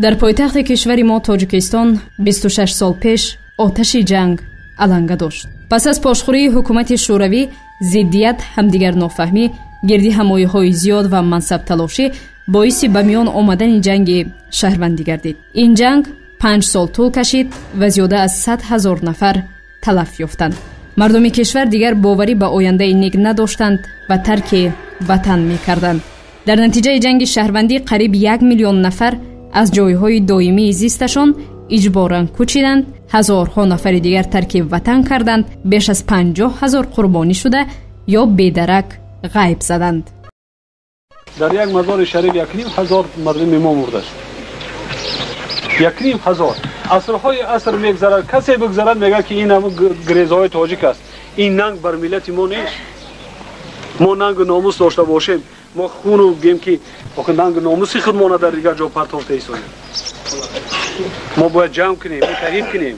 در پایتخت کشور ما تاجیکستان 26 سال پیش آتش جنگ علنگه داشت. پس از پاشخوری حکومت شوروی، ضدیت، همدیگر نافهمی، گردی همایه‌های زیاد و منصب تلاشی باعث به میان آمدن جنگ شهروندی گردید. این جنگ 5 سال طول کشید و زیاده از 100,000 نفر تلف یافتند. مردم کشور دیگر باوری به آینده نیک نداشتند و ترک وطن می‌کردند. در نتیجه جنگ شهروندی قریب 1 میلیون نفر از جایهای دائمی زیستشان اجباراً کوچیدند، هزارها نفر دیگر ترک وطن کردند، بیش از 50,000 قربانی شده یا بی‌درک غیب زدند. در یک مزار شریف 1,500 مردم ما مرده شد. 1,500 عصرهای عصر میگذرد، کسی بگذرد میگه که این همه گریزهای تاجیک است. این ننگ بر ملت ما نیست. ما ننگ و ناموس داشته باشیم، ما خون و بگیم که ننگ و ناموسی خودمانه در دیگر جا پرتافته ایستانیم. ما باید جمع کنیم، تحریف کنیم.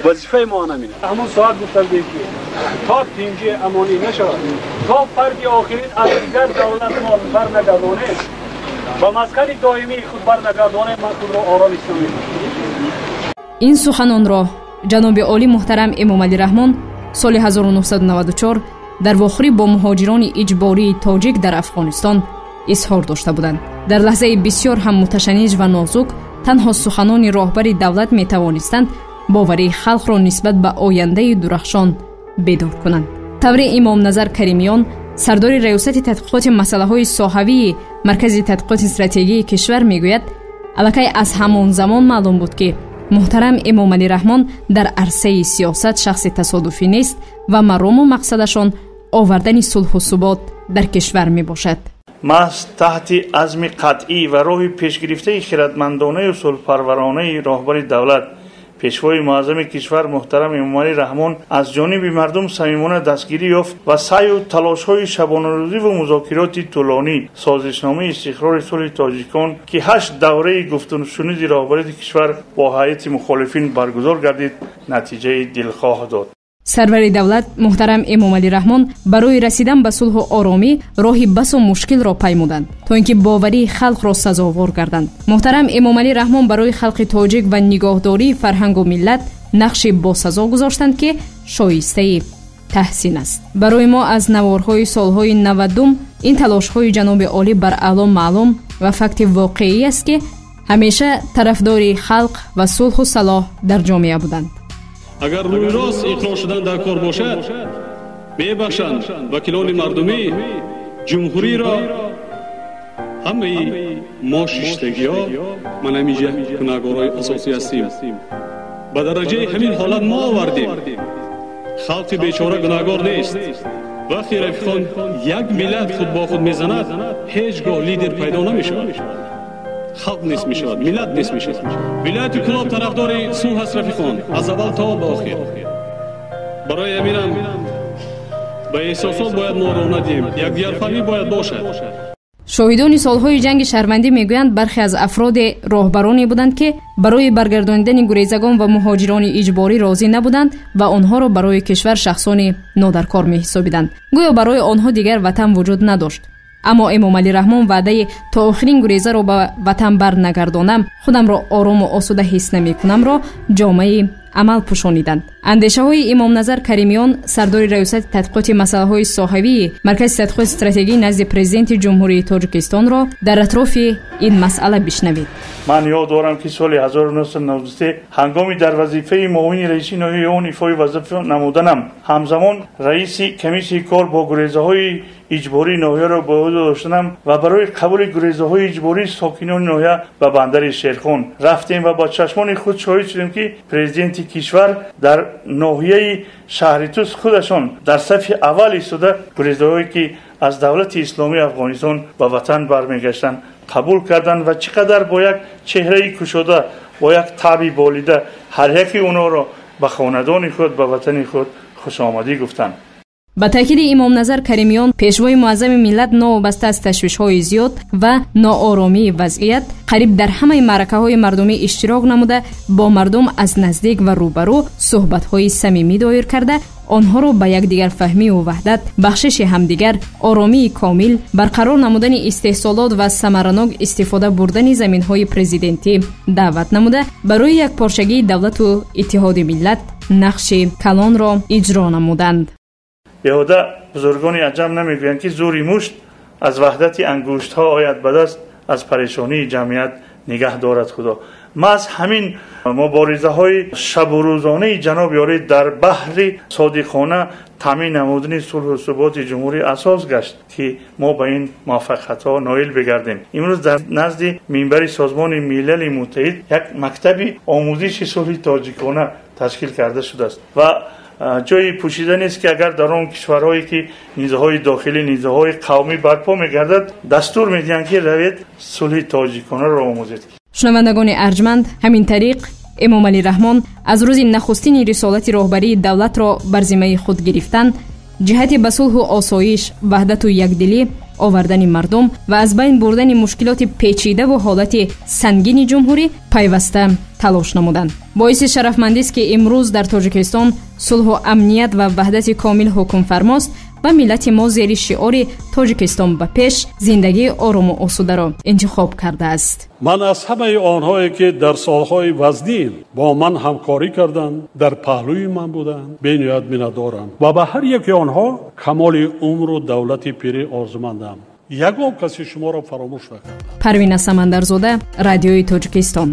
وظیفه ما همینه. همون ساعت گفتم که تا تینجی امانی نشود، تا فرق آخرین از دیگر دولت ما برنگردانه و مسکن دائمی خود برنگردانه، من خود را آرام اسلامی. این سخنان را جناب عالی محترم امام علی رحمان سال 1994 در واخری با مهاجران اجباری تاجیک در افغانستان اظهار داشته بودند. در لحظه بسیار هم متشنج و نازک تنها سخنان راهبر دولت می توانستند باوری خلق را نسبت به آینده درخشان بیدار کنند. طوری امام نظر کریمیان، سردار ریاست تحقیقات مسائل ساحوی مرکز تحقیقات استراتژی کشور میگوید الکی از همان زمان معلوم بود که محترم امام علی رحمان در عرصه سیاست شخص تصادفی نیست و مرام و مقصدشان آوردن صلح و ثبات در کشور می باشد. محض تحت عزم قطعی و راه پیشگرفته خردمندانه و صلح‌پرورانه راهبر دولت پیشوای معظم کشور محترم امام علی رحمان از جانب مردم صمیمانه دستگیری یافت و سعی و تلاش‌های شبانه‌روزی و مذاکرات طولانی سازشنامه استقرار صلح تاجیکستان که 8 دوره گفتگوشنود راهبری کشور با هیئت مخالفین برگزار گردید نتیجه دلخواه داد. سرور دولت محترم امام علی رحمان برای رسیدن به صلح و آرامی راهی بس و مشکل را پیمودند تا اینکه باوری خلق را سزاوار گردند. محترم امام علی رحمان برای خلق تاجیک و نگاهداری فرهنگ و ملت نقش با سزا گذاشتند که شایسته تحسین است. برای ما از نوارهای سالهای 90 این تلاش‌های جناب عالی بر اعلی معلوم و فکت واقعی است که همیشه طرفدار خلق و صلح و صلاح در جامعه بودند. اگر روی راست اقرار شدن در کار باشد میبخشند وکیلان مردمی جمهوری را. همه ما ششتگی ها من همیشه گناهکارای اساسی هستیم. به درجه همین حالت ما آوردیم. خلق بیچاره گناهکار نیست. وقتی رفیقان یک ملت خود با خود میزند هیچگاه لیدر پیدا نمیشود. خلق نیست میشود، ملت نیست میشود. ولایت کلاب طرفدار صلح است رفیقان، از اول تا به آخر. برای همینم به احساسات باید ما راه ندیم، یکدیگرفهمی باید باشد. شاهدان سالهای جنگ شهروندی میگویند برخی از افراد راهبرانی بودند که برای برگرداندن گریزگان و مهاجران اجباری راضی نبودند و آنها را برای کشور شخصان نادرکار میحسابیدند. گویا برای آنها دیگر وطن وجود نداشت. اما امام علی رحمان وعده تا آخرین گریزه را به وطن برنگردانم، خودم را آرام و آسوده حس نمی‌کنم را جامعه عمل پوشانیدند. اندیشه های امام نظر کریمیان، سردار ریاست تحقیقات مسائل های ساحوی مرکز تحقیقات استراتژی نزد پرزیدنت جمهوری تاجیکستان را در اطراف این مسئله بشنوید. من یاد دارم که سال 1993 هنگامی در وظیفه معاون رئیس ناحیه آن ایفای وظیفه نمودنم، همزمان رئیس کمیسیون کار با گریزه‌های اجباری ناحیه را به عهده داشتم و برای قبول گریزه‌های اجباری ساکنان ناحیه به بندر شیرخان رفتیم و با چشمان خود شاهد شدیم که پرزیدنت کشور در ناحیه شهریتوس خودشان در صف اول ایستاده گریزه‌هایی که از دولت اسلامی افغانستان به وطن برمیگشتند قبول کردند و چقدر با یک چهره کشوده با یک طبع بالیده هر یکی اونا را به خاندان خود به وطن خود خوش آمدی گفتند. با تاکید امام نظر کریمیان، پیشوای معظم ملت نوابسته از تشویش‌های زیاد و ناآرامی وضعیت قریب در همه معرکه‌های مردمی اشتراک نموده با مردم از نزدیک و روبرو صحبت‌های صمیمی دایر کرده онҳоро ба якдигарфаҳмию ваҳдат, бахшиши ҳамдигар, оромии комил, барқарор намудани истеҳсолот ва самаранок истифода бурдани заминҳои президентӣ даъват намуда, барои якпорчагии давлату иттиҳоди миллат нақши калонро иҷро намуданд. беҳуда бузургони аҷам намегӯянд ки зӯри мушт аз ваҳдати ангуштҳо ояд ба даст, аз парешонии ҷамъият нигаҳ дорад худо. маҳз ҳамин муборизаҳои шабурӯзонаи ҷаноби олӣ дар баҳри содиқона таъмин намудани сулҳу суботи ҷумҳурӣ асос гашт ки мо ба ин муваффақиятҳо ноил бигардем. имрӯз дар назди минбари созмони милали муттаҳид як мактаби омӯзиши сулҳи тоҷикона ташкил карда шудааст ва ҷои пӯшида нест ки агар дар он кишварҳое ки низоъҳои дохилӣ, низоъҳои қавмӣ барпо мегардад, дастур медиҳанд ки равед сулҳи тоҷиконаро омӯзед. шунавандагони арҷманд, ҳамин тариқ эмомалӣ раҳмон аз рӯзи нахустини рисолати роҳбарии давлатро бар зиммаи худ гирифтан, ҷиҳати ба сулҳу осоиш, ваҳдату якдилӣ овардани мардум ва аз байн бурдани мушкилоти печидаву ҳолати сангини ҷумҳурӣ пайваста талош намуданд. боиси шарафмандист ки имрӯз дар тоҷикистон сулҳу амният ва ваҳдати комил ҳукмфармост ва миллати мо зери шиори тоҷикистон ба пеш зиндагии орому осударо интихоб кардааст. ман аз ҳамаи онҳое ки дар солҳои вазнин бо ман ҳамкорӣ карданд, дар паҳлӯи ман буданд, бениҳоят миннатдорам ва ба ҳар яки онҳо камоли умру давлати пирӣ орзумандам. ягон каси шуморо фаромӯш накардам. парвина самандарзода, радиои тоҷикистон.